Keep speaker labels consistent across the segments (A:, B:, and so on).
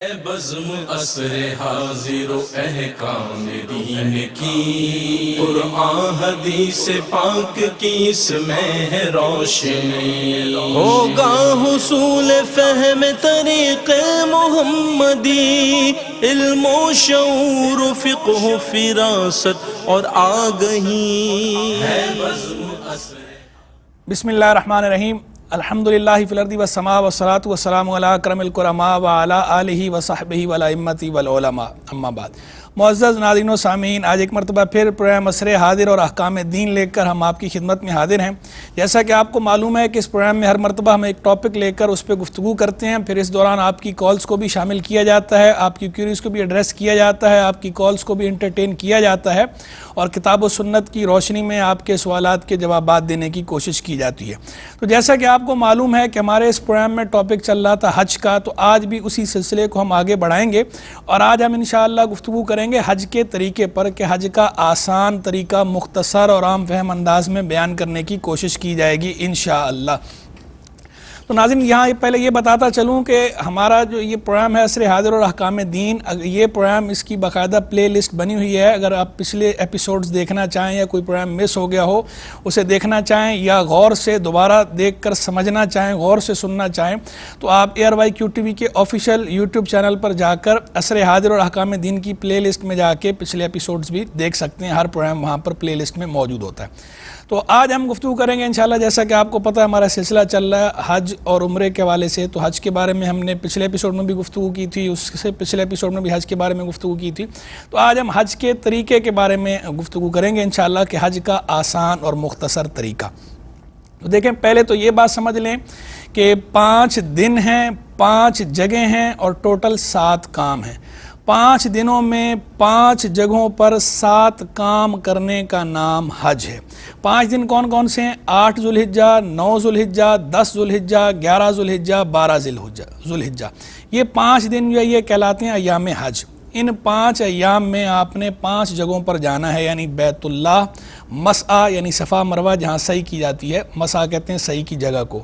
A: اے بزم عصر حاضر و احکام دین کی، قرآن حدیث پاک کی اس میں ہے روشنی، ہوگا حصول فہم طریق محمدی، علم و شعور و فقہ و فراست اور آگہی ہے بزم عصر۔
B: بسم اللہ الرحمن الرحیم۔ الحمدللہ فی الارض والسماء والصلاة والسلام علی اکرم الکرماء وعلی آلہ وصحبہ والائمۃ والعلماء، اما بعد۔ معزز ناظرین و سامعین، آج ایک مرتبہ پھر پروگرام عصر حاضر اور احکام دین لے کر ہم آپ کی خدمت میں حاضر ہیں۔ جیسا کہ آپ کو معلوم ہے کہ اس پروگرام میں ہر مرتبہ ہم ایک ٹاپک لے کر اس پہ گفتگو کرتے ہیں، پھر اس دوران آپ کی کالز کو بھی شامل کیا جاتا ہے، آپ کی کیوریز کو بھی ایڈریس کیا جاتا ہے، آپ کی کالز کو بھی انٹرٹین کیا جاتا ہے اور کتاب و سنت کی روشنی میں آپ کے سوالات کے جوابات دینے کی کوشش کی جاتی ہے۔ تو جیسا کہ آپ کو معلوم ہے کہ ہمارے اس پروگرام میں ٹاپک چل رہا تھا حج کا، تو آج بھی اسی سلسلے کو ہم آگے بڑھائیں گے اور آج ہم انشاءاللہ گفتگو کریں گے حج کے طریقے پر کہ حج کا آسان طریقہ مختصر اور عام فہم انداز میں بیان کرنے کی کوشش کی جائے گی انشاءاللہ۔ تو ناظرین، یہاں پہلے یہ بتاتا چلوں کہ ہمارا جو یہ پروگرام ہے عصر حاضر اور احکام دین، یہ پروگرام اس کی باقاعدہ پلے لسٹ بنی ہوئی ہے۔ اگر آپ پچھلے ایپیسوڈز دیکھنا چاہیں یا کوئی پروگرام مس ہو گیا ہو اسے دیکھنا چاہیں یا غور سے دوبارہ دیکھ کر سمجھنا چاہیں، غور سے سننا چاہیں، تو آپ ARYQ-TV کے آفیشیل یوٹیوب چینل پر جا کر عصر حاضر اور احکام دین کی پلے لسٹ میں جا کے پچھلے ایپیسوڈز بھی دیکھ سکتے ہیں۔ ہر پروگرام وہاں پر پلے لسٹ میں موجود ہوتا ہے۔ تو آج ہم گفتگو کریں گے انشاءاللہ، جیسا کہ آپ کو پتہ ہے ہمارا سلسلہ چل رہا ہے حج اور عمرے کے حوالے سے۔ تو حج کے بارے میں ہم نے پچھلے ایپیسوڈ میں بھی گفتگو کی تھی، اس سے پچھلے ایپیسوڈ میں بھی حج کے بارے میں گفتگو کی تھی۔ تو آج ہم حج کے طریقے کے بارے میں گفتگو کریں گے انشاءاللہ کہ حج کا آسان اور مختصر طریقہ۔ تو دیکھیں، پہلے تو یہ بات سمجھ لیں کہ 5 دن ہیں، 5 جگہیں ہیں اور ٹوٹل 7 کام ہیں۔ 5 دنوں میں 5 جگہوں پر 7 کام کرنے کا نام حج ہے۔ 5 دن کون کون سے ہیں؟ 8 ذوالحجہ، 9 ذوالحجہ، 10 ذوالحجہ، 11 ذوالحجہ، 12 ذوالحجہ۔ یہ 5 دن جو ہے یہ کہلاتے ہیں ایام حج۔ ان 5 ایام میں آپ نے 5 جگہوں پر جانا ہے، یعنی بیت اللہ، مسعی یعنی صفا مروہ جہاں سعی کی جاتی ہے، مسعی کہتے ہیں سعی کی جگہ کو،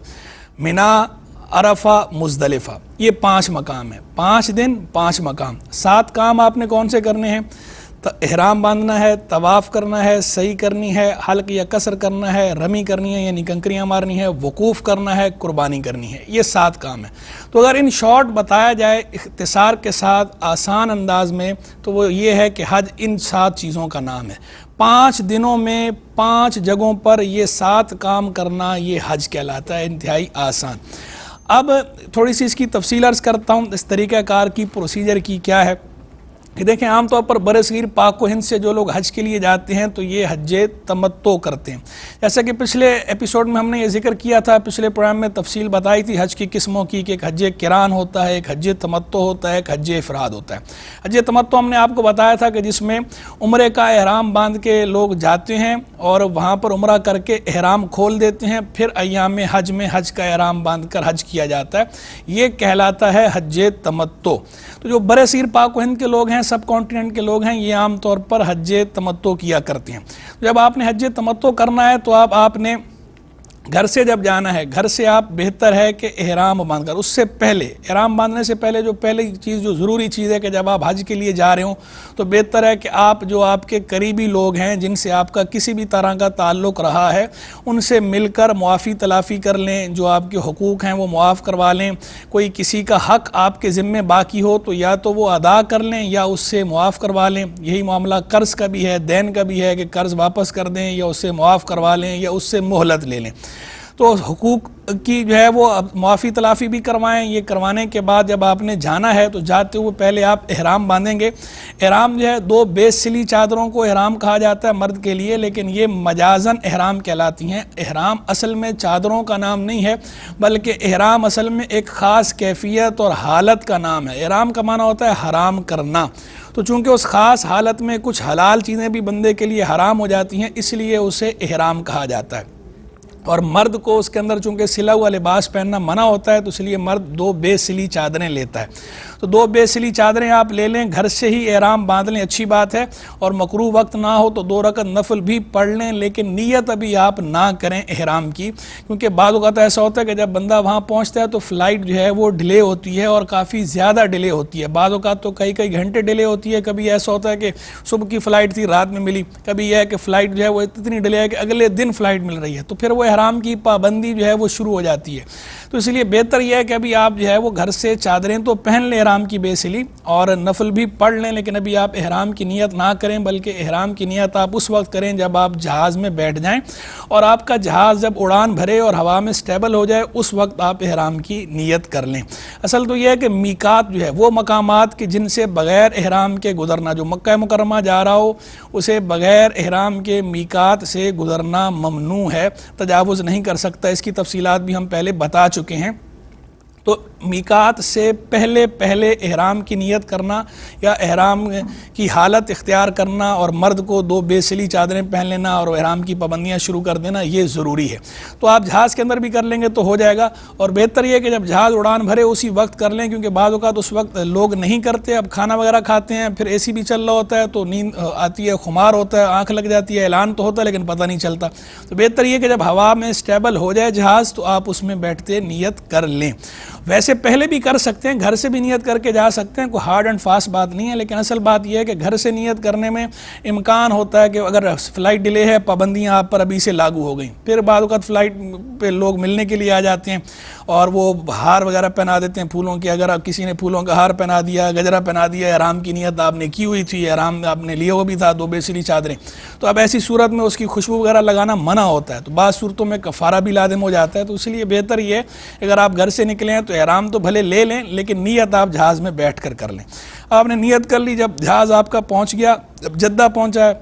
B: منا، عرفہ، مزدلفہ، یہ 5 مقام ہیں۔ 5 دن 5 مقام۔ 7 کام آپ نے کون سے کرنے ہیں؟ احرام باندھنا ہے، طواف کرنا ہے، سعی کرنی ہے، حلق یا قصر کرنا ہے، رمی کرنی ہے یعنی کنکریاں مارنی ہے، وقوف کرنا ہے، قربانی کرنی ہے۔ یہ 7 کام ہیں۔ تو اگر ان شارٹ بتایا جائے اختصار کے ساتھ آسان انداز میں تو وہ یہ ہے کہ حج ان 7 چیزوں کا نام ہے۔ 5 دنوں میں 5 جگہوں پر یہ 7 کام کرنا یہ حج کہلاتا ہے، انتہائی آسان۔ اب تھوڑی سی اس کی تفصیل عرض کرتا ہوں، اس طریقہ کار کی پروسیجر کی کیا ہے کہ دیکھیں، عام طور پر برصغیر پاک و ہند سے جو لوگ حج کے لیے جاتے ہیں تو یہ حج تمتع کرتے ہیں۔ جیسا کہ پچھلے ایپیسوڈ میں ہم نے یہ ذکر کیا تھا، پچھلے پروگرام میں تفصیل بتائی تھی حج کی قسموں کی کہ ایک حج قران ہوتا ہے، ایک حج تمتع ہوتا ہے، ایک حج افراد ہوتا ہے۔ حج تمتع ہم نے آپ کو بتایا تھا کہ جس میں عمرے کا احرام باندھ کے لوگ جاتے ہیں اور وہاں پر عمرہ کر کے احرام کھول دیتے ہیں، پھر ایام حج میں حج کا احرام باندھ کر حج کیا جاتا ہے، یہ کہلاتا ہے حج تمتع۔ تو جو برصغیر پاک و ہند کے لوگ ہیں، سب کانٹیننٹ کے لوگ ہیں، یہ عام طور پر حج تمتع کیا کرتے ہیں۔ جب آپ نے حج تمتع کرنا ہے تو آپ نے گھر سے جب جانا ہے، گھر سے آپ بہتر ہے کہ احرام باندھ کر، اس سے پہلے احرام باندھنے سے پہلے جو پہلی چیز جو ضروری چیز ہے کہ جب آپ حج کے لیے جا رہے ہوں تو بہتر ہے کہ آپ جو آپ کے قریبی لوگ ہیں جن سے آپ کا کسی بھی طرح کا تعلق رہا ہے ان سے مل کر معافی تلافی کر لیں، جو آپ کے حقوق ہیں وہ معاف کروا لیں۔ کوئی کسی کا حق آپ کے ذمے باقی ہو تو یا تو وہ ادا کر لیں یا اس سے معاف کروا لیں۔ یہی معاملہ قرض کا بھی ہے، دین کا بھی ہے کہ قرض واپس کر دیں یا اس سے معاف کروا لیں یا اس سے مہلت لے لیں۔ تو حقوق کی جو ہے وہ معافی تلافی بھی کروائیں۔ یہ کروانے کے بعد جب آپ نے جانا ہے تو جاتے ہوئے پہلے آپ احرام باندھیں گے۔ احرام جو ہے 2 بے سلی چادروں کو احرام کہا جاتا ہے مرد کے لیے، لیکن یہ مجازن احرام کہلاتی ہیں۔ احرام اصل میں چادروں کا نام نہیں ہے، بلکہ احرام اصل میں ایک خاص کیفیت اور حالت کا نام ہے۔ احرام کا معنی ہوتا ہے حرام کرنا، تو چونکہ اس خاص حالت میں کچھ حلال چیزیں بھی بندے کے لیے حرام ہو جاتی ہیں، اس لیے اسے احرام کہا جاتا ہے۔ اور مرد کو اس کے اندر چونکہ سلا ہوا لباس پہننا منع ہوتا ہے تو اس لیے مرد 2 بے سلی چادریں لیتا ہے۔ تو 2 بے سلی چادریں آپ لے لیں, گھر سے ہی احرام باندھ لیں, اچھی بات ہے. اور مکروہ وقت نہ ہو تو 2 رکعت نفل بھی پڑھ لیں, لیکن نیت ابھی آپ نہ کریں احرام کی, کیونکہ بعض اوقات ایسا ہوتا ہے کہ جب بندہ وہاں پہنچتا ہے تو فلائٹ جو ہے وہ ڈیلے ہوتی ہے اور کافی زیادہ ڈیلے ہوتی ہے, بعض اوقات تو کئی گھنٹے ڈیلے ہوتی ہے. کبھی ایسا ہوتا ہے کہ صبح کی فلائٹ تھی رات میں ملی, کبھی یہ ہے کہ فلائٹ جو ہے وہ اتنی ڈیلے ہے کہ اگلے دن فلائٹ مل رہی ہے, تو پھر وہ احرام کی پابندی جو ہے وہ شروع ہو جاتی ہے. تو اس لیے بہتر یہ ہے کہ ابھی آپ جو ہے وہ گھر سے چادریں تو پہن لیں احرام کی بے سلی اور نفل بھی پڑھ لیں, لیکن ابھی آپ احرام کی نیت نہ کریں, بلکہ احرام کی نیت آپ اس وقت کریں جب آپ جہاز میں بیٹھ جائیں اور آپ کا جہاز جب اڑان بھرے اور ہوا میں سٹیبل ہو جائے اس وقت آپ احرام کی نیت کر لیں. اصل تو یہ ہے کہ میقات جو ہے وہ مقامات کہ جن سے بغیر احرام کے گزرنا, جو مکہ مکرمہ جا رہا ہو اسے بغیر احرام کے میقات سے گزرنا ممنوع ہے, تجاوز نہیں کر سکتا. اس کی تفصیلات بھی ہم پہلے بتا چکے ہیں. تو میقات سے پہلے احرام کی نیت کرنا یا احرام کی حالت اختیار کرنا اور مرد کو 2 بے سلی چادریں پہن لینا اور احرام کی پابندیاں شروع کر دینا یہ ضروری ہے. تو آپ جہاز کے اندر بھی کر لیں گے تو ہو جائے گا, اور بہتر یہ کہ جب جہاز اڑان بھرے اسی وقت کر لیں, کیونکہ بعض اوقات اس وقت لوگ نہیں کرتے, اب کھانا وغیرہ کھاتے ہیں, پھر اے سی بھی چل رہا ہوتا ہے تو نیند آتی ہے, خمار ہوتا ہے, آنکھ لگ جاتی ہے, اعلان تو ہوتا ہے لیکن پتہ نہیں چلتا. تو بہتر یہ کہ جب ہوا میں سٹیبل ہو جائے جہاز تو آپ اس میں بیٹھتے نیت کر لیں. ویسے پہلے بھی کر سکتے ہیں, گھر سے بھی نیت کر کے جا سکتے ہیں, کوئی ہارڈ اینڈ فاسٹ بات نہیں ہے, لیکن اصل بات یہ ہے کہ گھر سے نیت کرنے میں امکان ہوتا ہے کہ اگر فلائٹ ڈیلے ہے پابندیاں آپ پر ابھی سے لاگو ہو گئیں, پھر بعض اوقات فلائٹ پہ لوگ ملنے کے لیے آ جاتے ہیں اور وہ ہار وغیرہ پہنا دیتے ہیں پھولوں کے, اگر کسی نے پھولوں کا ہار پہنا دیا, گجرا پہنا دیا, احرام کی نیت آپ نے کی ہوئی تھی, احرام آپ نے لیا ہوا بھی تھا 2 بے سلی چادریں, تو اب ایسی صورت میں اس کی خوشبو وغیرہ لگانا منع ہوتا ہے, تو بعض صورتوں میں کفارہ بھی لازم ہو جاتا ہے. تو اس لیے بہتر یہ اگر آپ گھر سے نکلیں ہیں تو احرام تو بھلے لے لیں لیکن نیت آپ جہاز میں بیٹھ کر لیں. آپ نے نیت کر لی, جب جہاز آپ کا پہنچ گیا, جب جدہ پہنچا ہے,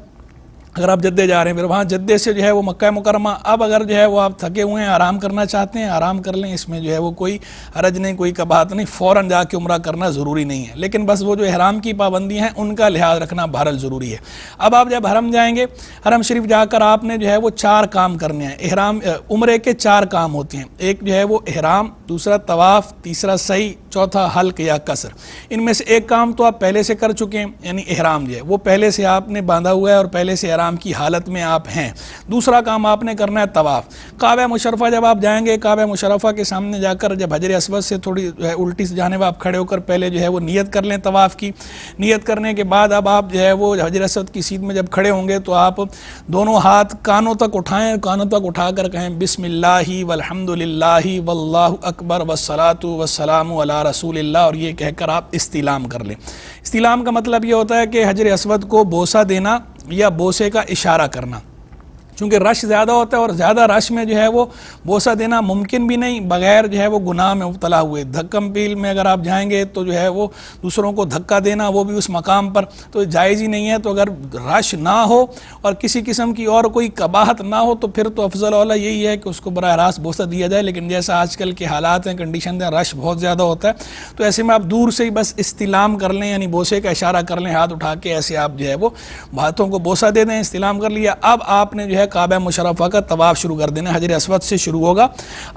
B: اگر آپ جدے جا رہے ہیں پھر وہاں جدے سے جو ہے وہ مکہ مکرمہ, اب اگر جو ہے وہ آپ تھکے ہوئے ہیں آرام کرنا چاہتے ہیں آرام کر لیں, اس میں جو ہے وہ کوئی حرج نہیں, کوئی کباہت نہیں, فوراً جا کے عمرہ کرنا ضروری نہیں ہے, لیکن بس وہ جو احرام کی پابندی ہیں ان کا لحاظ رکھنا بہرحال ضروری ہے. اب آپ جب حرم جائیں گے, حرم شریف جا کر آپ نے جو ہے وہ 4 کام کرنے ہیں. احرام عمرے کے 4 کام ہوتے ہیں, ایک جو ہے وہ احرام, دوسرا طواف, تیسرا سعی, چوتھا حلق یا قصر. ان میں سے ایک کام تو آپ پہلے سے کر چکے ہیں, یعنی احرام جو ہے وہ پہلے سے آپ نے باندھا ہوا ہے اور پہلے سے احرام کی حالت میں آپ ہیں. دوسرا کام آپ نے کرنا ہے طواف. کعبہ مشرفہ جب آپ جائیں گے, کعبہ مشرفہ کے سامنے جا کر جب حجر اسود سے تھوڑی الٹی سے جانب آپ کھڑے ہو کر پہلے جو ہے وہ نیت کر لیں طواف کی. نیت کرنے کے بعد اب آپ جو ہے وہ حجر اسود کی سیدھ میں جب کھڑے ہوں گے تو آپ دونوں ہاتھ کانوں تک اٹھائیں, کانوں تک اٹھا کر کہیں بسم اللہ والحمد للہ واللہ اکبر والصلاۃ والسلام علی رسول اللہ, اور یہ کہہ کر آپ استلام کر لیں. استلام کا مطلب یہ ہوتا ہے کہ حجر اسود کو بوسہ دینا یا بوسے کا اشارہ کرنا. چونکہ رش زیادہ ہوتا ہے اور زیادہ رش میں جو ہے وہ بوسہ دینا ممکن بھی نہیں بغیر جو ہے وہ گناہ میں مبتلا ہوئے. دھکم پیل میں اگر آپ جائیں گے تو جو ہے وہ دوسروں کو دھکا دینا, وہ بھی اس مقام پر, تو جائز ہی نہیں ہے. تو اگر رش نہ ہو اور کسی قسم کی اور کوئی قباحت نہ ہو تو پھر تو افضل اولا یہی ہے کہ اس کو براہ راست بوسہ دیا جائے. لیکن جیسا آج کل کے حالات ہیں, کنڈیشن ہیں, رش بہت زیادہ ہوتا ہے, تو ایسے میں آپ دور سے ہی بس استلام کر لیں, یعنی بوسے کا اشارہ کر لیں, ہاتھ اٹھا کے ایسے آپ جو ہے وہ ہاتھوں کو بوسہ دے دیں, استلام کر لیا. اب آپ نے جو ہے کعبہ مشرفہ کا طواف شروع کر دینا, حجر اسود سے شروع ہوگا.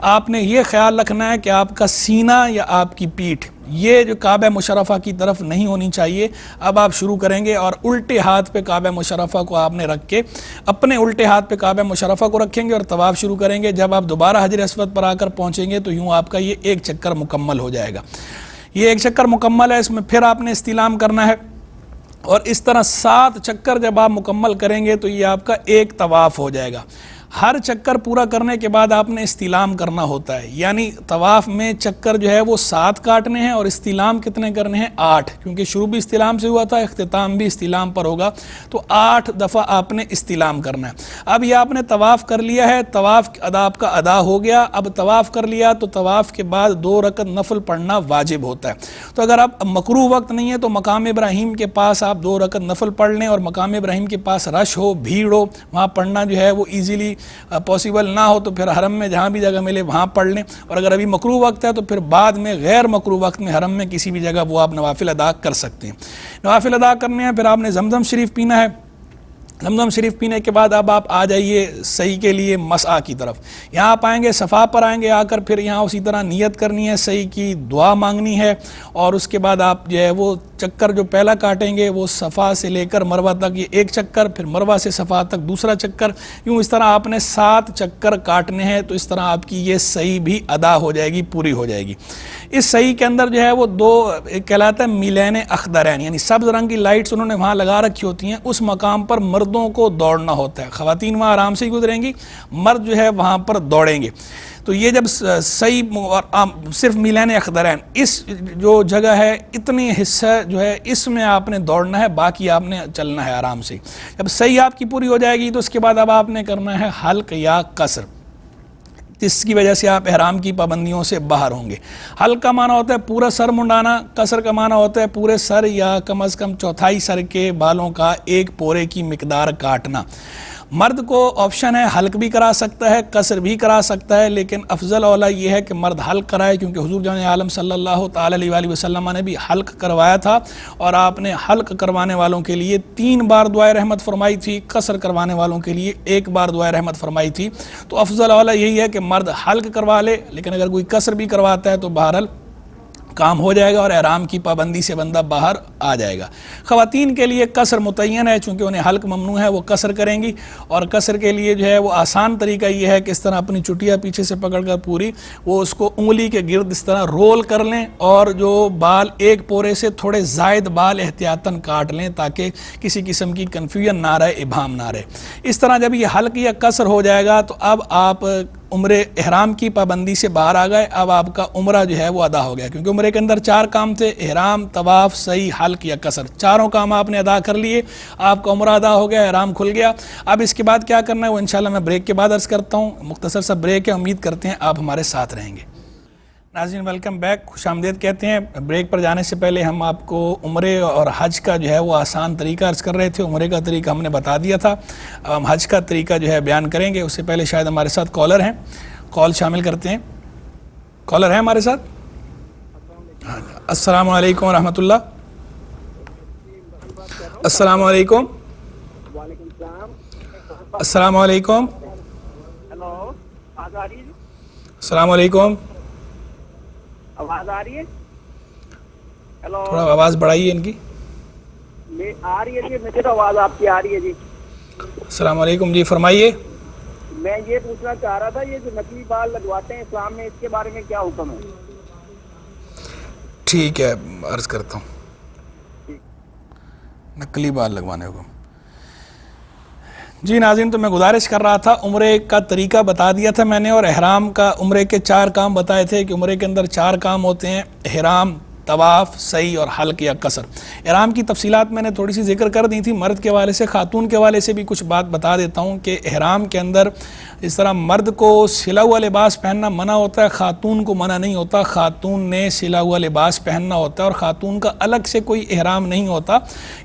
B: آپ نے یہ خیال رکھنا ہے کہ آپ کا سینہ یا آپ کی پیٹھ یہ جو کعبہ مشرفہ کی طرف نہیں ہونی چاہیے. اب آپ شروع کریں گے اور الٹے ہاتھ پہ کعبہ مشرفہ کو آپ نے رکھ کے اپنے الٹے ہاتھ پہ کعبہ مشرفہ کو رکھیں گے اور طواف شروع کریں گے. جب آپ دوبارہ حجر اسود پر آ کر پہنچیں گے تو یوں آپ کا یہ 1 چکر مکمل ہو جائے گا. یہ 1 چکر مکمل ہے, اس میں پھر آپ نے استلام کرنا ہے, اور اس طرح 7 چکر جب آپ مکمل کریں گے تو یہ آپ کا 1 طواف ہو جائے گا. ہر چکر پورا کرنے کے بعد آپ نے استلام کرنا ہوتا ہے, یعنی طواف میں چکر جو ہے وہ 7 کاٹنے ہیں اور استلام کتنے کرنے ہیں 8, کیونکہ شروع بھی استلام سے ہوا تھا, اختتام بھی استلام پر ہوگا, تو 8 دفعہ آپ نے استلام کرنا ہے. اب یہ آپ نے طواف کر لیا ہے, طواف آپ کا ادا ہو گیا. اب طواف کر لیا تو طواف کے بعد 2 رکعت نفل پڑھنا واجب ہوتا ہے. تو اگر آپ مکروہ وقت نہیں ہے تو مقام ابراہیم کے پاس آپ 2 رکعت نفل پڑھ لیں, اور مقام ابراہیم کے پاس رش ہو, بھیڑ ہو, وہاں پڑھنا جو ہے وہ ایزیلی پاسبل نہ ہو تو پھر حرم میں جہاں بھی جگہ ملے وہاں پڑھ لیں. اور اگر ابھی مکروہ وقت ہے تو پھر بعد میں غیر مکروہ وقت میں حرم میں کسی بھی جگہ وہ آپ نوافل ادا کر سکتے ہیں. نوافل ادا کرنے ہیں, پھر آپ نے زمزم شریف پینا ہے. زمزم شریف پینے کے بعد اب آپ آ جائیے صحیح کے لیے مسعی کی طرف. یہاں آپ آئیں گے صفا پر آئیں گے, آ کر پھر یہاں اسی طرح نیت کرنی ہے, صحیح کی دعا مانگنی ہے, اور اس کے بعد آپ جو ہے وہ چکر جو پہلا کاٹیں گے وہ صفا سے لے کر مروہ تک یہ ایک چکر, پھر مروہ سے صفا تک دوسرا چکر, یوں اس طرح آپ نے 7 چکر کاٹنے ہیں. تو اس طرح آپ کی یہ صحیح بھی ادا ہو جائے گی, پوری ہو جائے گی. اس صحیح کے اندر جو ہے وہ 2 کہلاتا ہے میلین اخضرین, یعنی سبز رنگ کی لائٹس انہوں نے وہاں لگا رکھی ہوتی ہیں. اس مقام پر مردوں کو دوڑنا ہوتا ہے, خواتین وہاں آرام سے گزریں گی, مرد جو ہے وہاں پر دوڑیں گے. تو یہ جب صحیح اور صرف میلین اخضرین اس جو جگہ ہے اتنی حصہ جو ہے اس میں آپ نے دوڑنا ہے, باقی آپ نے چلنا ہے آرام سے. جب صحیح آپ کی پوری ہو جائے گی تو اس کے بعد اب آپ نے کرنا ہے حلق یا قصر, جس کی وجہ سے آپ احرام کی پابندیوں سے باہر ہوں گے. حلق کا معنی ہوتا ہے پورا سر منڈانا, قصر کا معنی ہوتا ہے پورے سر یا کم از کم چوتھائی سر کے بالوں کا 1 پورے کی مقدار کاٹنا. مرد کو آپشن ہے حلق بھی کرا سکتا ہے, قصر بھی کرا سکتا ہے, لیکن افضل اولا یہ ہے کہ مرد حلق کرائے, کیونکہ حضور جان عالم صلی اللہ تعالی علیہ وآلہ وسلم نے بھی حلق کروایا تھا, اور آپ نے حلق کروانے والوں کے لیے 3 بار دعائے رحمت فرمائی تھی, قصر کروانے والوں کے لیے 1 بار دعائے رحمت فرمائی تھی. تو افضل اولا یہی ہے کہ مرد حلق کروا لے, لیکن اگر کوئی قصر بھی کرواتا ہے تو بہرحال کام ہو جائے گا اور احرام کی پابندی سے بندہ باہر آ جائے گا. خواتین کے لیے قصر متعین ہے, چونکہ انہیں حلق ممنوع ہے, وہ قصر کریں گی. اور قصر کے لیے جو ہے وہ آسان طریقہ یہ ہے کہ اس طرح اپنی چٹیا پیچھے سے پکڑ کر پوری وہ اس کو انگلی کے گرد اس طرح رول کر لیں, اور جو بال 1 پورے سے تھوڑے زائد بال احتیاطاً کاٹ لیں, تاکہ کسی قسم کی کنفیوژن نہ رہے, ابہام نہ رہے. اس طرح جب یہ حلق یا قصر ہو جائے گا تو اب آپ عمرے احرام کی پابندی سے باہر آ گئے. اب آپ کا عمرہ جو ہے وہ ادا ہو گیا, کیونکہ عمرے کے اندر 4 کام تھے, احرام, طواف, سعی, حلق یا قصر. چاروں کام آپ نے ادا کر لیے, آپ کا عمرہ ادا ہو گیا, احرام کھل گیا. اب اس کے بعد کیا کرنا ہے وہ انشاءاللہ میں بریک کے بعد عرض کرتا ہوں. مختصر سا بریک ہے, امید کرتے ہیں آپ ہمارے ساتھ رہیں گے. ناظرین ویلکم بیک, خوش آمدید کہتے ہیں. بریک پر جانے سے پہلے ہم آپ کو عمرے اور حج کا جو ہے وہ آسان طریقہ عرض کر رہے تھے. عمرے کا طریقہ ہم نے بتا دیا تھا, اب ہم حج کا طریقہ جو ہے بیان کریں گے. اس سے پہلے شاید ہمارے ساتھ کالر ہیں, کال شامل کرتے ہیں. کالر ہیں ہمارے ساتھ. السلام علیکم ورحمۃ اللہ. السلام علیکم.
C: وعلیکم السلام.
B: السلام علیکم.
C: ہیلو, آواز آ رہی ہے؟
B: السلام علیکم.
C: آواز آ رہی ہے؟ ہیلو,
B: تھوڑا آواز بڑھائیے ان کی.
C: آ رہی ہے جی, مجھے تو آواز آپ کی آ رہی ہے جی.
B: السلام علیکم, جی فرمائیے.
C: میں یہ پوچھنا چاہ رہا تھا, یہ جو نقلی بال لگواتے ہیں اسلام میں, اس کے بارے میں کیا حکم ہے؟
B: ٹھیک ہے, عرض کرتا ہوں. نقلی بال لگوانے کو جی ناظرین, تو میں گزارش کر رہا تھا, عمرے کا طریقہ بتا دیا تھا میں نے, اور احرام کا, عمرے کے 4 کام بتائے تھے کہ عمرے کے اندر 4 کام ہوتے ہیں, احرام, طواف, سعی اور حلق یا قصر. احرام کی تفصیلات میں نے تھوڑی سی ذکر کر دی تھی مرد کے حوالے سے. خاتون کے حوالے سے بھی کچھ بات بتا دیتا ہوں کہ احرام کے اندر اس طرح مرد کو سلا ہوا لباس پہننا منع ہوتا ہے, خاتون کو منع نہیں ہوتا. خاتون نے سلا ہوا لباس پہننا ہوتا ہے, اور خاتون کا الگ سے کوئی احرام نہیں ہوتا.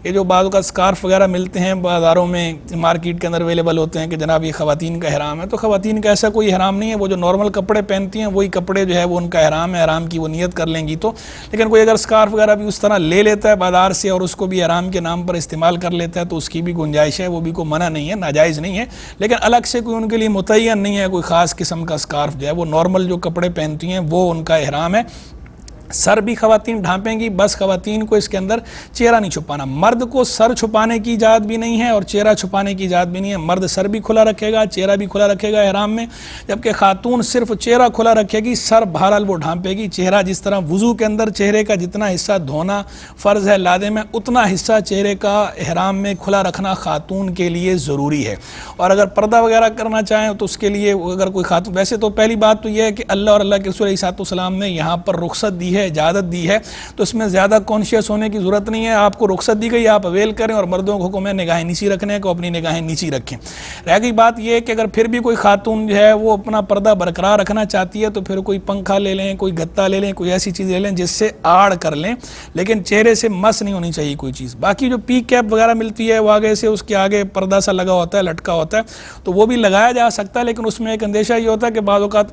B: یہ جو بعض کا اسکارف وغیرہ ملتے ہیں بازاروں میں, مارکیٹ کے اندر اویلیبل ہوتے ہیں کہ جناب یہ خواتین کا احرام ہے, تو خواتین کا ایسا کوئی احرام نہیں ہے. وہ جو نارمل کپڑے پہنتی ہیں وہی کپڑے جو ہے وہ ان کا احرام ہے. احرام کی وہ نیت کر لیں گی تو, لیکن کوئی اگر اسکارف وغیرہ بھی اس طرح لے لیتا ہے بازار سے اور اس کو بھی احرام کے نام پر استعمال کر لیتا ہے تو اس کی بھی گنجائش ہے, وہ بھی کوئی منع نہیں ہے, ناجائز نہیں ہے. لیکن الگ سے کوئی ان کے لیے متعین نہیں ہے کوئی خاص قسم کا اسکارف جو ہے, وہ نارمل جو کپڑے پہنتی ہیں وہ ان کا احرام ہے. سر بھی خواتین ڈھانپیں گی, بس خواتین کو اس کے اندر چہرہ نہیں چھپانا. مرد کو سر چھپانے کی اجازت بھی نہیں ہے اور چہرہ چھپانے کی اجازت بھی نہیں ہے. مرد سر بھی کھلا رکھے گا, چہرہ بھی کھلا رکھے گا احرام میں, جبکہ خاتون صرف چہرہ کھلا رکھے گی, سر بہرحال وہ ڈھانپے گی. چہرہ جس طرح وضو کے اندر چہرے کا جتنا حصہ دھونا فرض ہے لازم ہے, اتنا حصہ چہرے کا احرام میں کھلا رکھنا خاتون کے لیے ضروری ہے. اور اگر پردہ وغیرہ کرنا چاہیں تو اس کے لیے اگر کوئی خاتون, ویسے تو پہلی بات تو یہ ہے کہ اللہ اور اللہ کے رسول علیہ السلام نے یہاں پر رخصت دی ہے, اجازت دی ہے, تو اس میں زیادہ کانشیس ہونے کی ضرورت نہیں ہے. آپ کو رخصت دی گئی, آپ اویل کریں, اور مردوں کو حکم ہے نگاہیں نیچی رکھنے کو, اپنی نگاہیں نیچی رکھیں. رہ گئی بات یہ کہ اگر پھر بھی کوئی خاتون جو ہے وہ اپنا پردہ برقرار رکھنا چاہتی ہے تو پھر کوئی پنکھا لے لیں, کوئی گتا لے لیں, کوئی ایسی چیز لے لیں جس سے آڑ کر لیں, لیکن چہرے سے مس نہیں ہونی چاہیے کوئی چیز. باقی جو پی کیپ وغیرہ ملتی ہے وہ آگے سے اس کے آگے پردہ سا لگا ہوتا ہے, لٹکا ہوتا ہے, تو وہ بھی لگایا جا سکتا ہے, لیکن اس میں ایک اندیشہ یہ ہوتا ہے کہ بعض اوقات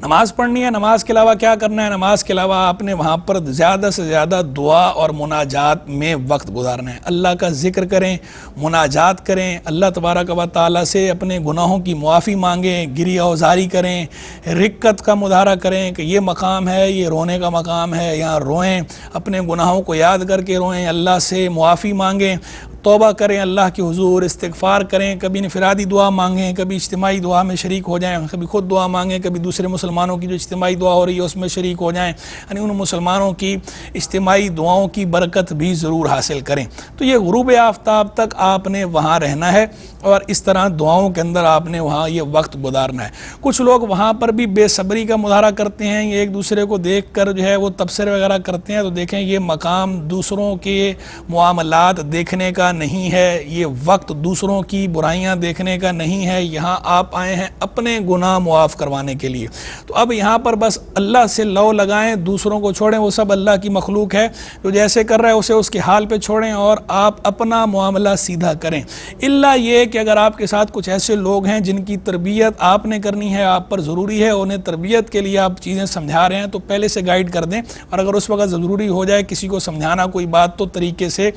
B: نماز پڑھنی ہے، نماز کے علاوہ کیا کرنا ہے؟ نماز کے علاوہ آپ نے وہاں پر زیادہ سے زیادہ دعا اور مناجات میں وقت گزارنا ہے، اللہ کا ذکر کریں، مناجات کریں، اللہ تبارک و تعالیٰ سے اپنے گناہوں کی معافی مانگیں، گریہ وزاری کریں، رقت کا مظاہرہ کریں کہ یہ مقام ہے، یہ رونے کا مقام ہے، یہاں روئیں، اپنے گناہوں کو یاد کر کے روئیں، اللہ سے معافی مانگیں، توبہ کریں، اللہ کے حضور استغفار کریں، کبھی انفرادی دعا مانگیں، کبھی اجتماعی دعا میں شریک ہو جائیں، کبھی خود دعا مانگیں، کبھی دوسرے مسلمانوں کی جو اجتماعی دعا ہو رہی ہے اس میں شریک ہو جائیں، یعنی ان مسلمانوں کی اجتماعی دعاؤں کی برکت بھی ضرور حاصل کریں۔ تو یہ غروب آفتاب تک آپ نے وہاں رہنا ہے اور اس طرح دعاؤں کے اندر آپ نے وہاں یہ وقت گزارنا ہے۔ کچھ لوگ وہاں پر بھی بے صبری کا مظاہرہ کرتے ہیں، یہ ایک دوسرے کو دیکھ کر جو ہے وہ تبصرے وغیرہ کرتے ہیں، تو دیکھیں یہ مقام دوسروں کے معاملات دیکھنے کا نہیں ہے، یہ وقت دوسروں کی برائیاں دیکھنے کا نہیں ہے، یہاں آپ آئے ہیں اپنے گناہ معاف کروانے کے لیے۔ تو اب یہاں پر بس اللہ سے لو لگائیں، دوسروں کو چھوڑیں، وہ سب اللہ کی مخلوق ہے، جو جیسے کر رہا ہے اسے اس کے حال پہ چھوڑیں اور آپ اپنا معاملہ سیدھا کریں۔ الا یہ کہ اگر آپ کے ساتھ کچھ ایسے لوگ ہیں جن کی تربیت آپ نے کرنی ہے، آپ پر ضروری ہے، انہیں تربیت کے لیے آپ چیزیں سمجھا رہے ہیں تو پہلے سے گائیڈ کر دیں، اور اگر اس وقت ضروری ہو جائے کسی کو سمجھانا کوئی بات تو طریقے سے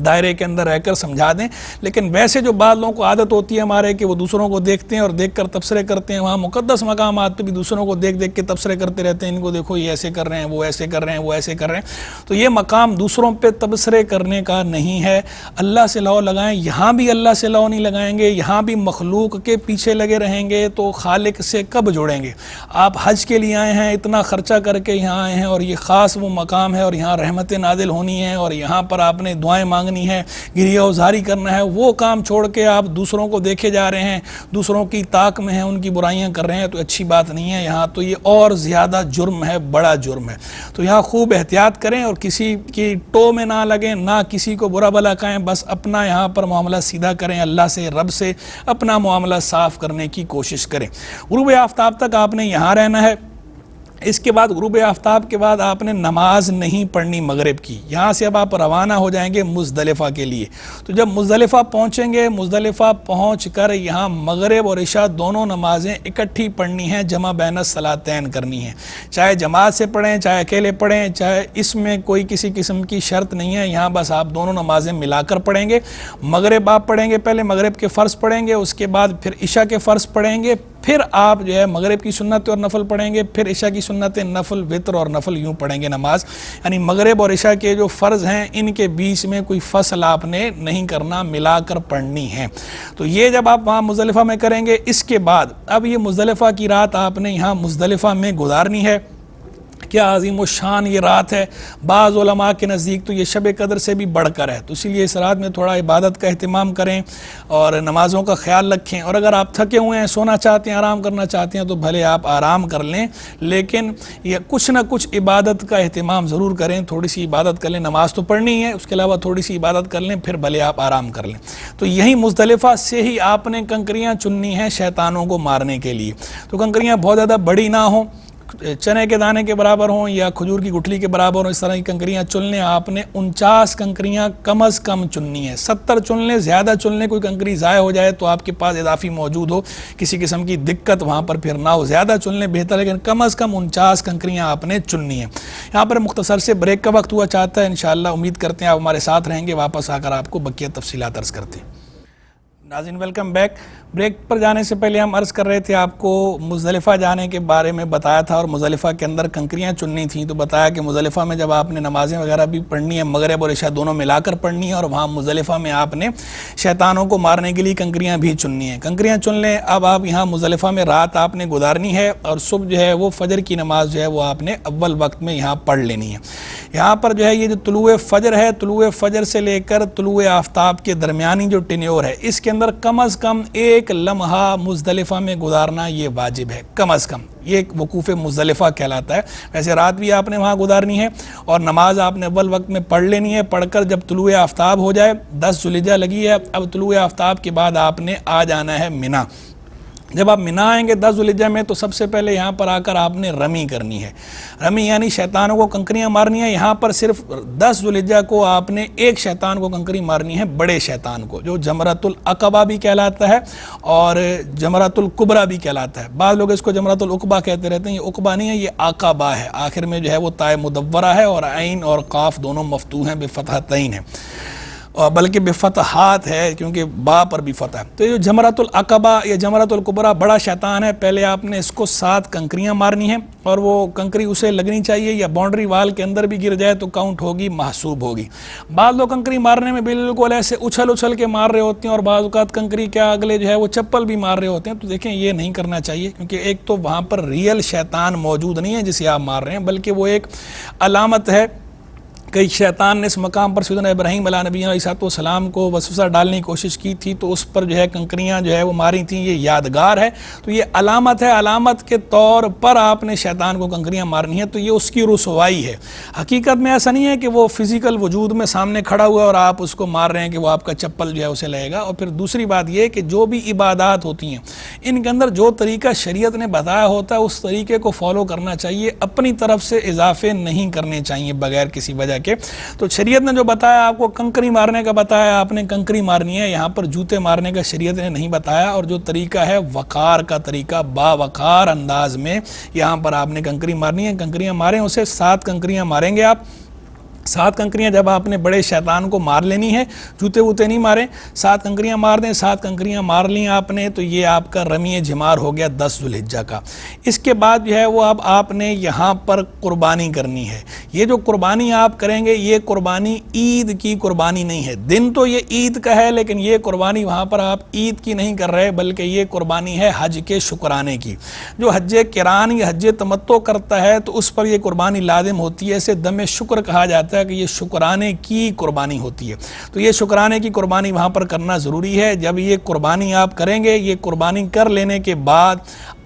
B: دائرے کے اندر رہ کر سمجھا دیں۔ لیکن ویسے جو بعض لوگوں کو عادت ہوتی ہے ہمارے کہ وہ دوسروں کو دیکھتے ہیں اور دیکھ کر تبصرے کرتے ہیں، وہاں مقدس مقامات پہ بھی دوسروں کو دیکھ دیکھ کے تبصرے کرتے رہتے ہیں، ان کو دیکھو یہ ایسے کر رہے ہیں، وہ ایسے کر رہے ہیں، وہ ایسے کر رہے ہیں، تو یہ مقام دوسروں پہ تبصرے کرنے کا نہیں ہے۔ اللہ سے لو لگائیں، یہاں بھی اللہ سے لو نہیں لگائیں گے، یہاں بھی مخلوق کے پیچھے لگے رہیں گے تو خالق سے کب جڑیں گے؟ آپ حج کے لیے آئے ہیں، اتنا خرچہ کر کے یہاں آئے ہیں اور یہ خاص وہ مقام ہے اور یہاں رحمتیں نازل ہونی ہیں اور یہاں پر آپ نے دعائیں مانگنی ہے، گریہ وزاری کرنا ہے، وہ کام چھوڑ کے آپ دوسروں کو دیکھے جا رہے ہیں، دوسروں کی طاق میں ہیں، ان کی برائیاں کر رہے ہیں، تو اچھی بات نہیں ہے۔ یہاں تو یہ اور زیادہ جرم ہے، بڑا جرم ہے، تو یہاں خوب احتیاط کریں اور کسی کی ٹو میں نہ لگیں، نہ کسی کو برا بھلا کہیں، بس اپنا یہاں پر معاملہ سیدھا کریں، اللہ سے رب سے اپنا معاملہ صاف کرنے کی کوشش کریں۔ غروب آفتاب تک آپ نے یہاں رہنا ہے۔ اس کے بعد غروب آفتاب کے بعد آپ نے نماز نہیں پڑھنی مغرب کی، یہاں سے اب آپ روانہ ہو جائیں گے مزدلفہ کے لیے۔ تو جب مزدلفہ پہنچیں گے، مزدلفہ پہنچ کر یہاں مغرب اور عشاء دونوں نمازیں اکٹھی پڑھنی ہیں، جمع بین الصلاتین کرنی ہیں، چاہے جماعت سے پڑھیں چاہے اکیلے پڑھیں، چاہے اس میں کوئی کسی قسم کی شرط نہیں ہے، یہاں بس آپ دونوں نمازیں ملا کر پڑھیں گے۔ مغرب آپ پڑھیں گے، پہلے مغرب کے فرض پڑھیں گے، اس کے بعد پھر عشاء کے فرض پڑھیں گے، پھر آپ جو ہے مغرب کی سنت اور نفل پڑھیں گے، پھر عشاء کی سنت، نفل، وتر اور نفل یوں پڑھیں گے نماز، یعنی مغرب اور عشاء کے جو فرض ہیں ان کے بیچ میں کوئی فصل آپ نے نہیں کرنا، ملا کر پڑھنی ہے۔ تو یہ جب آپ وہاں مزدلفہ میں کریں گے، اس کے بعد اب یہ مزدلفہ کی رات آپ نے یہاں مزدلفہ میں گزارنی ہے۔ کیا عظیم الشان یہ رات ہے، بعض علماء کے نزدیک تو یہ شب قدر سے بھی بڑھ کر ہے، تو اسی لیے اس رات میں تھوڑا عبادت کا اہتمام کریں اور نمازوں کا خیال رکھیں، اور اگر آپ تھکے ہوئے ہیں، سونا چاہتے ہیں، آرام کرنا چاہتے ہیں تو بھلے آپ آرام کر لیں، لیکن یہ کچھ نہ کچھ عبادت کا اہتمام ضرور کریں، تھوڑی سی عبادت کر لیں، نماز تو پڑھنی ہے، اس کے علاوہ تھوڑی سی عبادت کر لیں، پھر بھلے آپ آرام کر لیں۔ تو یہی مزدلفہ سے ہی آپ نے کنکریاں چننی ہیں شیطانوں کو مارنے کے لیے، تو کنکریاں بہت زیادہ بڑی نہ ہوں، چنے کے دانے کے برابر ہوں یا کھجور کی گٹھلی کے برابر ہوں، اس طرح کی کنکریاں چن لیں۔ آپ نے 49 کنکریاں کم از کم چننی ہیں، 70 چن لیں، زیادہ چن لیں، کوئی کنکری ضائع ہو جائے تو آپ کے پاس اضافی موجود ہو، کسی قسم کی دقت وہاں پر پھر نہ ہو، زیادہ چن لیں بہتر، لیکن کم از کم 49 کنکریاں آپ نے چننی ہیں۔ یہاں پر مختصر سے بریک کا وقت ہوا چاہتا ہے، انشاءاللہ امید کرتے ہیں آپ ہمارے ساتھ رہیں گے، واپس آ کر آپ کو بقیہ تفصیلات عرض کرتے ہیں۔ ناظرین ویلکم بیک۔ بریک پر جانے سے پہلے ہم عرض کر رہے تھے، آپ کو مزدلفہ جانے کے بارے میں بتایا تھا اور مزدلفہ کے اندر کنکریاں چننی تھیں، تو بتایا کہ مزدلفہ میں جب آپ نے نمازیں وغیرہ بھی پڑھنی ہے، مغرب اور عشاء دونوں ملا کر پڑھنی ہے، اور وہاں مزدلفہ میں آپ نے شیطانوں کو مارنے کے لیے کنکریاں بھی چننی ہیں۔ کنکریاں چن لیں، اب آپ یہاں مزدلفہ میں رات آپ نے گزارنی ہے اور صبح جو ہے وہ فجر کی نماز جو ہے وہ آپ نے اول وقت میں یہاں پڑھ لینی ہے۔ یہاں پر جو ہے یہ جو طلوع فجر ہے، طلوع فجر سے لے کر طلوع آفتاب کے درمیانی جو ٹینیور ہے، اس کے اندر کم از کم ایک لمحہ مزدلفہ میں گزارنا یہ واجب ہے، کم از کم یہ ایک وقوف مزدلفہ کہلاتا ہے۔ ویسے رات بھی آپ نے وہاں گزارنی ہے اور نماز آپ نے اول وقت میں پڑھ لینی ہے، پڑھ کر جب طلوع آفتاب ہو جائے، 10 ذوالحجہ لگی ہے، اب طلوع آفتاب کے بعد آپ نے آ جانا ہے منی۔ جب آپ مینا آئیں گے 10 ذوالحجہ میں تو سب سے پہلے یہاں پر آ کر آپ نے رمی کرنی ہے. رمی یعنی شیطانوں کو کنکریاں مارنی ہے. یہاں پر صرف 10 ذوالحجہ کو آپ نے ایک شیطان کو کنکری مارنی ہے, بڑے شیطان کو, جو جمرۃ العقبہ بھی کہلاتا ہے اور جمرۃ الکبریٰ بھی کہلاتا ہے. بعض لوگ اس کو جمرۃ العقبہ کہتے رہتے ہیں. یہ عقبہ نہیں ہے, یہ عقبہ ہے. آخر میں جو ہے وہ تائے مدورہ ہے اور عین اور قاف دونوں مفتوح ہیں, بفتحتین ہیں, بلکہ بفتحات ہے کیونکہ با پر بھی فتح ہے. تو یہ جمرۃ العقبہ یا جمرۃ الکبریٰ بڑا شیطان ہے. پہلے آپ نے اس کو 7 کنکریاں مارنی ہیں اور وہ کنکری اسے لگنی چاہیے, یا باؤنڈری وال کے اندر بھی گر جائے تو کاؤنٹ ہوگی, محسوب ہوگی. بعض لوگ کنکری مارنے میں بالکل ایسے اچھل کے مار رہے ہوتے ہیں اور بعض اوقات کنکری کیا اگلے جو ہے وہ چپل بھی مار رہے ہوتے ہیں. تو دیکھیں یہ نہیں کرنا چاہیے, کیونکہ ایک تو وہاں پر ریئل شیطان موجود نہیں ہے جسے آپ مار رہے ہیں, بلکہ وہ ایک علامت ہے. کئی شیطان نے اس مقام پر سیدنا ابراہیم علیہ نبی علیہ السلام کو وسوسہ ڈالنے کی کوشش کی تھی, تو اس پر جو ہے کنکریاں جو ہے وہ ماری تھیں. یہ یادگار ہے, تو یہ علامت ہے. علامت کے طور پر آپ نے شیطان کو کنکریاں مارنی ہیں, تو یہ اس کی رسوائی ہے. حقیقت میں ایسا نہیں ہے کہ وہ فزیکل وجود میں سامنے کھڑا ہوا اور آپ اس کو مار رہے ہیں کہ وہ آپ کا چپل جو ہے اسے لگے گا. اور پھر دوسری بات یہ کہ جو بھی عبادات ہوتی ہیں ان کے اندر جو طریقہ شریعت نے بتایا ہوتا ہے اس طریقے کو فالو کرنا چاہیے, اپنی طرف سے اضافے نہیں کرنے چاہیے بغیر کسی وجہ کے. تو شریعت نے جو بتایا آپ کو کنکری مارنے کا بتایا, آپ نے کنکری مارنی ہے. یہاں پر جوتے مارنے کا شریعت نے نہیں بتایا, اور جو طریقہ ہے وقار کا طریقہ, باوقار انداز میں یہاں پر آپ نے کنکری مارنی ہے. کنکریاں ماریں, اسے 7 کنکریاں ماریں گے آپ. 7 کنکریاں جب آپ نے بڑے شیطان کو مار لینی ہے, جوتے ووتے نہیں ماریں, 7 کنکریاں مار دیں. 7 کنکریاں مار لیں آپ نے, تو یہ آپ کا رمی جمار ہو گیا 10 ذوالحجہ کا. اس کے بعد جو ہے وہ اب آپ نے یہاں پر قربانی کرنی ہے. یہ جو قربانی آپ کریں گے یہ قربانی عید کی قربانی نہیں ہے. دن تو یہ عید کا ہے, لیکن یہ قربانی وہاں پر آپ عید کی نہیں کر رہے, بلکہ یہ قربانی ہے حج کے شکرانے کی. جو حج قران یا حج تمتع کرتا ہے تو اس پر یہ قربانی لازم ہوتی ہے. اسے دم شکر کہا جاتا ہے کہ یہ شکرانے کی قربانی ہوتی ہے. تو یہ شکرانے کی قربانی وہاں پر کرنا ضروری ہے. جب یہ قربانی آپ کریں گے, یہ قربانی کر لینے کے بعد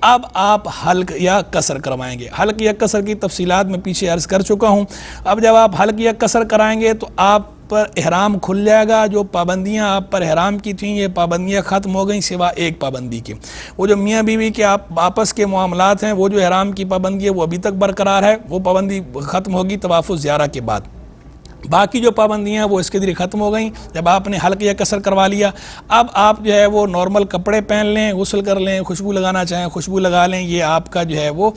B: اب آپ حلق یا قصر کروائیں گے. حلق یا قصر کی تفصیلات میں پیچھے عرض کر چکا ہوں. اب جب آپ حلق یا قصر کرائیں گے تو آپ پر احرام کھل جائے گا. جو پابندیاں آپ پر احرام کی تھیں یہ پابندیاں ختم ہو گئیں سوا ایک پابندی کی. وہ جو میاں بیوی کے آپس کے معاملات ہیں, وہ جو احرام کی پابندی ہے وہ ابھی تک برقرار ہے, وہ پابندی ختم ہوگی طواف الزیارہ کے بعد. باقی جو پابندیاں وہ اس کے ذریعے ختم ہو گئیں جب آپ نے حلق یا قصر کروا لیا. اب آپ جو ہے وہ نارمل کپڑے پہن لیں, غسل کر لیں, خوشبو لگانا چاہیں خوشبو لگا لیں. یہ آپ کا جو ہے وہ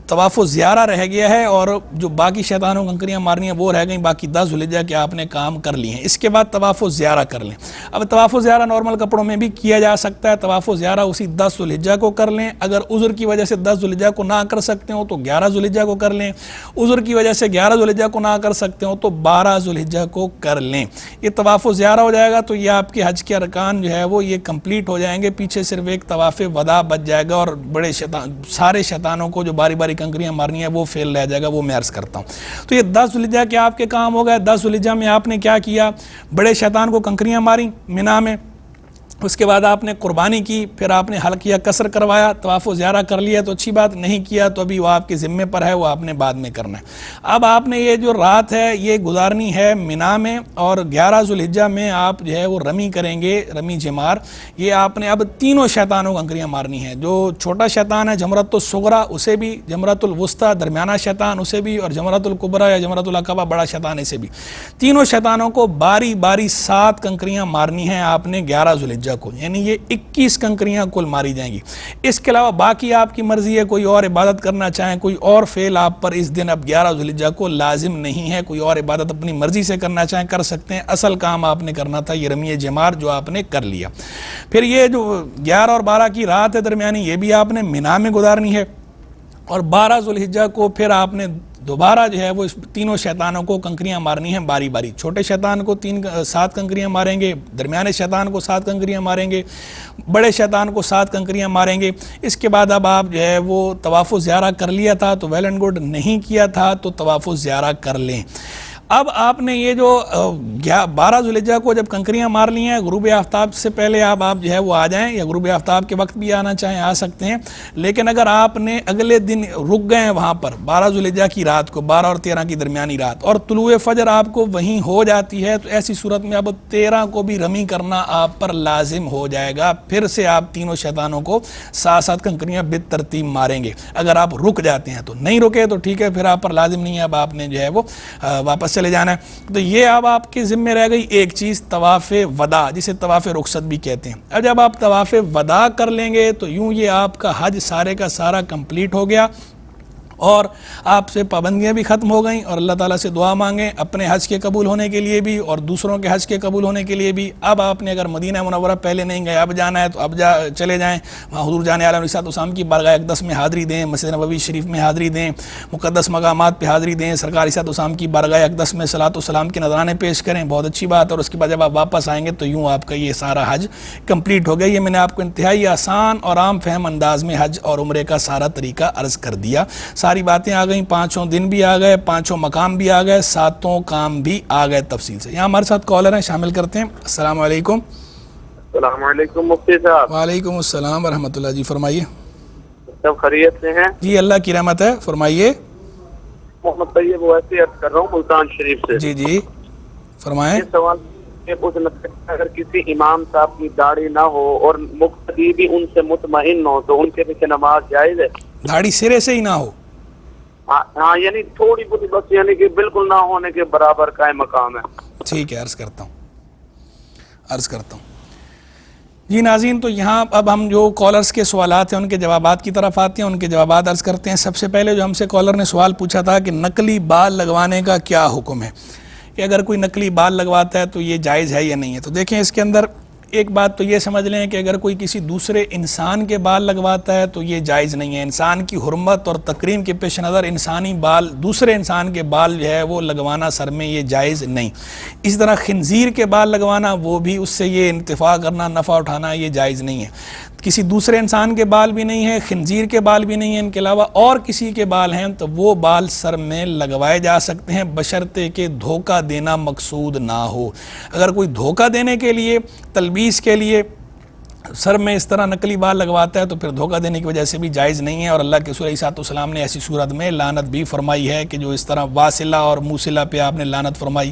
B: طواف الزیارہ رہ گیا ہے, اور جو باقی شیطانوں کنکریاں مارنی ہیں وہ رہ گئیں. باقی 10 ذوالحجہ کے آپ نے کام کر لیے ہیں. اس کے بعد طواف الزیارہ کر لیں. اب طواف الزیارہ نارمل کپڑوں میں بھی کیا جا سکتا ہے. طواف الزیارہ اسی 10 ذوالحجہ کو کر لیں. اگر عذر کی وجہ سے 10 ذوالحجہ کو نہ کر سکتے ہوں تو 11 ذوالحجہ کو کر لیں. عذر کی وجہ سے 11 ذوالحجہ کو نہ کر سکتے ہوں تو 12 ذوالحجہ کو کر لیں. یہ طواف الزیارہ ہو جائے گا, تو یہ آپ کے حج کے ارکان جو ہے وہ یہ کمپلیٹ ہو جائیں گے. پیچھے صرف ایک طواف وداع بچ جائے گا, اور بڑے سارے شیطانوں کو جو باری باری کنکریاں مارنی ہے وہ فیل رہ جائے گا. وہ میں عرض کرتا ہوں. تو یہ 10 ذوالحجہ کے آپ کے کام ہو گئے. 10 ذوالحجہ میں آپ نے کیا کیا, بڑے شیطان کو کنکریاں ماری مینا میں. اس کے بعد آپ نے قربانی کی, پھر آپ نے حلق یا قصر کروایا, طواف و زیارہ کر لیا تو اچھی بات, نہیں کیا تو ابھی وہ آپ کے ذمے پر ہے, وہ آپ نے بعد میں کرنا ہے. اب آپ نے یہ جو رات ہے یہ گزارنی ہے مینا میں, اور 11 ذوالحجہ میں آپ جو ہے وہ رمی کریں گے, رمی جمار. یہ آپ نے اب تینوں شیطانوں کو کنکریاں مارنی ہیں. جو چھوٹا شیطان ہے جمرۃ الصغریٰ اسے بھی, جمرۃ الوسطیٰ درمیانہ شیطان اسے بھی, اور جمرۃ الکبریٰ یا جمرۃ العقبہ بڑا شیطان اسے بھی. تینوں شیطانوں کو باری باری 7 کنکریاں مارنی ہیں آپ نے 11 ذوالحجہ کو, یعنی یہ 21 کنکریاں کل ماری جائیں گی. اس کے علاوہ باقی آپ کی مرضی ہے, کوئی اور عبادت کرنا چاہیں, کوئی اور فعل آپ پر اس دن اب 11 ذوالحجہ کو لازم نہیں ہے. کوئی اور عبادت اپنی مرضی سے کرنا چاہیں کر سکتے ہیں. اصل کام آپ نے کرنا تھا یہ رمی جمار جو آپ نے کر لیا. پھر یہ جو 11 اور 12 کی رات ہے درمیانی, یہ بھی آپ نے مینا میں گزارنی ہے. اور 12 ذوالحجہ کو پھر آپ نے دوبارہ جو ہے وہ اس تینوں شیطانوں کو کنکریاں مارنی ہیں باری باری. چھوٹے شیطان کو 7 کنکریاں ماریں گے, درمیانے شیطان کو 7 کنکریاں ماریں گے, بڑے شیطان کو 7 کنکریاں ماریں گے. اس کے بعد اب آپ جو ہے وہ طواف الزیارہ کر لیا تھا تو ویل اینڈ گڈ, نہیں کیا تھا تو طواف الزیارہ کر لیں. اب آپ نے یہ جو 12 ذوالحجہ کو جب کنکریاں مار لی ہیں، غروب آفتاب سے پہلے آپ جو ہے وہ آ جائیں، یا غروب آفتاب کے وقت بھی آنا چاہیں آ سکتے ہیں، لیکن اگر آپ نے اگلے دن رک گئے ہیں وہاں پر 12 ذوالحجہ کی رات کو، 12 اور 13 کی درمیانی رات، اور طلوع فجر آپ کو وہیں ہو جاتی ہے، تو ایسی صورت میں اب 13 کو بھی رمی کرنا آپ پر لازم ہو جائے گا. پھر سے آپ تینوں شیطانوں کو ساتھ ساتھ کنکریاں بالترتیب ماریں گے. اگر آپ رک جاتے ہیں تو نہیں رکے تو ٹھیک ہے، پھر آپ پر لازم نہیں ہے، اب آپ نے جو ہے وہ واپس چلے جانا ہے. تو یہ اب آپ کے ذمہ رہ گئی ایک چیز، طواف وداع، جسے طواف رخصت بھی کہتے ہیں. اب جب آپ طواف وداع کر لیں گے تو یوں یہ آپ کا حج سارے کا سارا کمپلیٹ ہو گیا، اور آپ سے پابندیاں بھی ختم ہو گئیں، اور اللہ تعالیٰ سے دعا مانگیں اپنے حج کے قبول ہونے کے لیے بھی اور دوسروں کے حج کے قبول ہونے کے لیے بھی. اب آپ نے اگر مدینہ منورہ پہلے نہیں گئے، اب جانا ہے تو اب چلے جائیں، وہاں حضور جانے علیہ السلام کی بارگاہ اقدس میں حاضری دیں، مسجد نبوی شریف میں حاضری دیں، مقدس مقامات پہ حاضری دیں، سرکار علیہ السلام کی بارگاہ اقدس میں صلاۃ والسلام کے نذرانے پیش کریں، بہت اچھی بات ہے. اور اس کے بعد جب آپ واپس آئیں گے تو یوں آپ کا یہ سارا حج کمپلیٹ ہو گیا. یہ میں نے آپ کو انتہائی آسان اور عام فہم انداز میں حج اور عمرے کا سارا طریقہ عرض کر دیا. ساری باتیں آ گئیں، 5 دن بھی آ گئے، 5 مقام بھی آ گئے، 7 کام بھی آ گئے تفصیل سے. یہاں ہمارے ساتھ کالر ہیں، شامل کرتے ہیں. السلام علیکم.
C: السلام علیکم مفتی صاحب.
B: وعلیکم السلام ورحمۃ اللہ. جی فرمائیے.
C: سب خیریت سے ہیں؟
B: جی اللہ کی رحمت ہے، فرمائیے.
C: محمد طیب ویسے عرض کر رہا ہوں ملتان شریف سے.
B: جی جی فرمائیں.
C: یہ سوال یہ پوچھنا ہے، اگر کسی امام صاحب کی داڑھی نہ ہو اور مقتدی بھی ان سے مطمئن ہو تو ان کے پیچھے نماز جائز ہے؟
B: داڑھی سرے سے ہی نہ ہو؟
C: ہاں یعنی تھوڑی بہت بس، یعنی کہ بالکل نہ ہونے کے برابر قائم مقام ہے.
B: ٹھیک ہے، عرض کرتا ہوں. جی ناظرین، تو یہاں اب ہم جو کالرز کے سوالات ہیں ان کے جوابات کی طرف آتے ہیں، ان کے جوابات عرض کرتے ہیں. سب سے پہلے جو ہم سے کالر نے سوال پوچھا تھا کہ نقلی بال لگوانے کا کیا حکم ہے، کہ اگر کوئی نقلی بال لگواتا ہے تو یہ جائز ہے یا نہیں ہے. تو دیکھیں اس کے اندر ایک بات تو یہ سمجھ لیں کہ اگر کوئی کسی دوسرے انسان کے بال لگواتا ہے تو یہ جائز نہیں ہے. انسان کی حرمت اور تکریم کے پیش نظر انسانی بال، دوسرے انسان کے بال جو ہے وہ لگوانا سر میں یہ جائز نہیں. اس طرح خنزیر کے بال لگوانا، وہ بھی اس سے یہ انتفاع کرنا، نفع اٹھانا، یہ جائز نہیں ہے. کسی دوسرے انسان کے بال بھی نہیں ہیں، خنزیر کے بال بھی نہیں ہیں، ان کے علاوہ اور کسی کے بال ہیں تو وہ بال سر میں لگوائے جا سکتے ہیں، بشرطے کہ دھوکہ دینا مقصود نہ ہو. اگر کوئی دھوکہ دینے کے لیے، تلبیس کے لیے سر میں اس طرح نقلی بال لگواتا ہے تو پھر دھوکہ دینے کی وجہ سے بھی جائز نہیں ہے. اور اللہ کے رسول علیہ السلام نے ایسی صورت میں لعنت بھی فرمائی ہے کہ جو اس طرح واصلہ اور موصلہ پہ آپ نے لعنت فرمائی،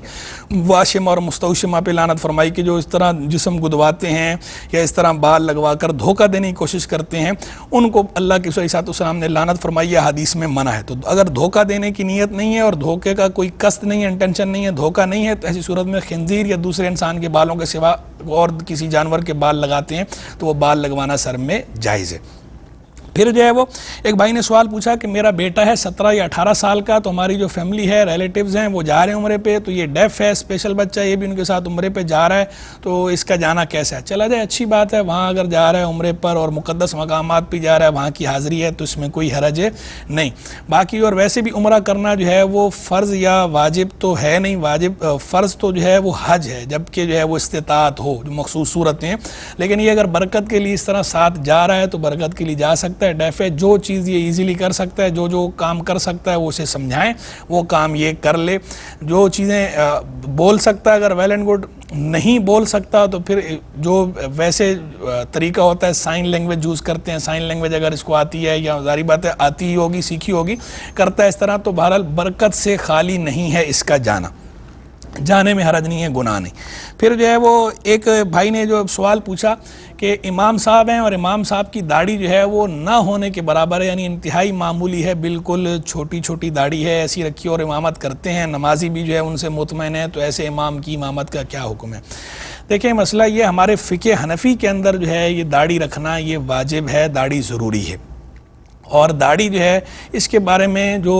B: واشم اور مستوشمہ پہ لعنت فرمائی کہ جو اس طرح جسم گدواتے ہیں یا اس طرح بال لگوا کر دھوکہ دینے کی کوشش کرتے ہیں، ان کو اللہ کے رسول علیہ السلام نے لعنت فرمائی ہے، حدیث میں منع ہے. تو اگر دھوکہ دینے کی نیت نہیں ہے اور دھوکے کا کوئی قصد نہیں ہے، انٹینشن نہیں ہے، دھوکہ نہیں ہے، تو ایسی صورت میں خنزیر یا دوسرے انسان کے بالوں کے سوا اور کسی جانور کے بال لگاتے ہیں تو وہ بال لگوانا سر میں جائز ہے. پھر جو ہے وہ ایک بھائی نے سوال پوچھا کہ میرا بیٹا ہے 17 یا 18 سال کا، تو ہماری جو فیملی ہے، ریلیٹیوز ہیں، وہ جا رہے ہیں عمرے پہ، تو یہ ڈیف ہے، اسپیشل بچہ، یہ بھی ان کے ساتھ عمرے پہ جا رہا ہے، تو اس کا جانا کیسا ہے؟ چلا جائے، اچھی بات ہے. وہاں اگر جا رہا ہے عمرے پر اور مقدس مقامات پہ جا رہا ہے، وہاں کی حاضری ہے، تو اس میں کوئی حرج نہیں. باقی اور ویسے بھی عمرہ کرنا جو ہے وہ فرض یا واجب تو ہے نہیں. واجب فرض تو جو ہے وہ حج ہے، جبکہ جو ہے وہ استطاعت ہو، جو مخصوص صورتیں. لیکن یہ اگر برکت کے لیے اس طرح ساتھ جا رہا ہے تو برکت کے لیے جا سکتا ہے. ڈیف ہے، جو چیز یہ ایزیلی کر سکتا ہے، جو کام کر سکتا ہے وہ اسے سمجھائیں، وہ کام یہ کر لے. جو چیزیں بول سکتا ہے، اگر ویل اینڈ گڈ، نہیں بول سکتا تو پھر جو ویسے طریقہ ہوتا ہے سائن لینگویج یوز کرتے ہیں. سائن لینگویج اگر اس کو آتی ہے یا ظاہری بات ہے آتی ہی ہوگی، سیکھی ہوگی، کرتا ہے اس طرح، تو بہرحال برکت سے خالی نہیں ہے اس کا جانا، جانے میں حرج نہیں ہے، گناہ نہیں. پھر جو ہے وہ ایک بھائی نے جو سوال پوچھا کہ امام صاحب ہیں اور امام صاحب کی داڑھی جو ہے وہ نہ ہونے کے برابر ہے، یعنی انتہائی معمولی ہے، بالکل چھوٹی چھوٹی داڑھی ہے، ایسی رکھی اور امامت کرتے ہیں، نمازی بھی جو ہے ان سے مطمئن ہے، تو ایسے امام کی امامت کا کیا حکم ہے؟ دیکھیں مسئلہ یہ، ہمارے فقہ حنفی کے اندر جو ہے یہ داڑھی رکھنا یہ واجب ہے، داڑھی ضروری ہے. اور داڑھی جو ہے اس کے بارے میں جو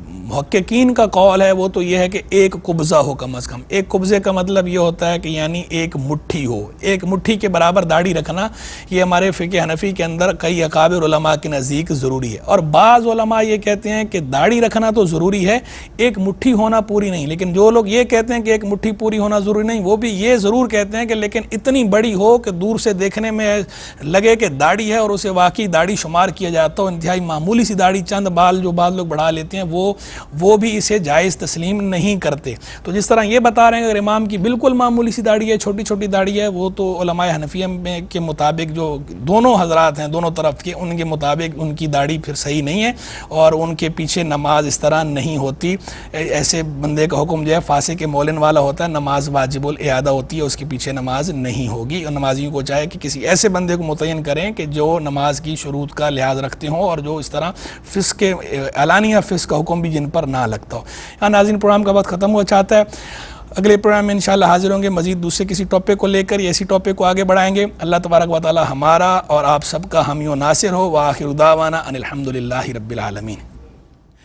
B: محققین کا قول ہے وہ تو یہ ہے کہ ایک قبضہ ہو کم از کم. ایک قبضے کا مطلب یہ ہوتا ہے کہ یعنی ایک مٹھی ہو، ایک مٹھی کے برابر داڑھی رکھنا، یہ ہمارے فقہ حنفی کے اندر کئی اکابر علماء کے نزدیک ضروری ہے. اور بعض علماء یہ کہتے ہیں کہ داڑھی رکھنا تو ضروری ہے، ایک مٹھی ہونا پوری نہیں. لیکن جو لوگ یہ کہتے ہیں کہ ایک مٹھی پوری ہونا ضروری نہیں، وہ بھی یہ ضرور کہتے ہیں کہ لیکن اتنی بڑی ہو کہ دور سے دیکھنے میں لگے کہ داڑھی ہے اور اسے واقعی داڑھی شمار کیا جاتا ہو، انتہائی معمولی سی داڑھی، چند بال جو بعض لوگ بڑھا لیتے ہیں، وہ بھی اسے جائز تسلیم نہیں کرتے۔ تو جس طرح یہ بتا رہے ہیں اگر امام کی بالکل معمولی سی داڑھی ہے، چھوٹی چھوٹی داڑھی ہے، وہ تو علماء حنفیہ کے مطابق جو دونوں حضرات ہیں دونوں طرف کے، ان کے مطابق ان کی داڑھی پھر صحیح نہیں ہے اور ان کے پیچھے نماز اس طرح نہیں ہوتی۔ ایسے بندے کا حکم جو ہے فاسق مولن والا ہوتا ہے، نماز واجب الاعادہ ہوتی ہے، اس کے پیچھے نماز نہیں ہوگی۔ اور نمازیوں کو چاہے کہ کسی ایسے بندے کو متعین کریں کہ جو نماز کی شروط کا لحاظ رکھتے ہوں اور جو اس طرح فسق اعلانیہ فسق کا حکم بھی جن پر نہ لگتا ہو۔ یہاں ناظرین پروگرام کا وقت ختم ہوا چاہتا ہے، اگلے پروگرام میں انشاءاللہ حاضر ہوں گے مزید دوسرے کسی ٹاپک کو لے کر، یا اسی ٹاپک کو آگے بڑھائیں گے۔ اللہ تبارک و تعالی ہمارا اور آپ سب کا حامی و ناصر ہو۔ وآخر دعوانا ان الحمدللہ رب العالمین۔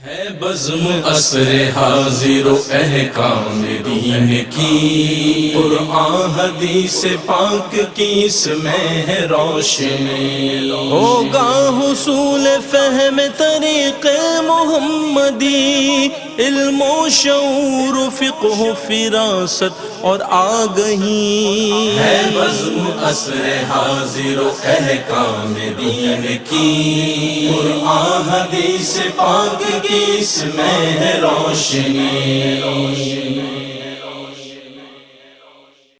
A: ہے بزم عصر حاضر و احکام دین کی، قرآن حدیث پاک کی اس میں ہے روشنی، ہوگا حصول فہم طریق محمدی، علم و شعور فقہ فراست اور آگہی، ہے بزم عصر حاضر و احکام دین کی، قرآن حدیث پاک کی اس میں ہے روشنی۔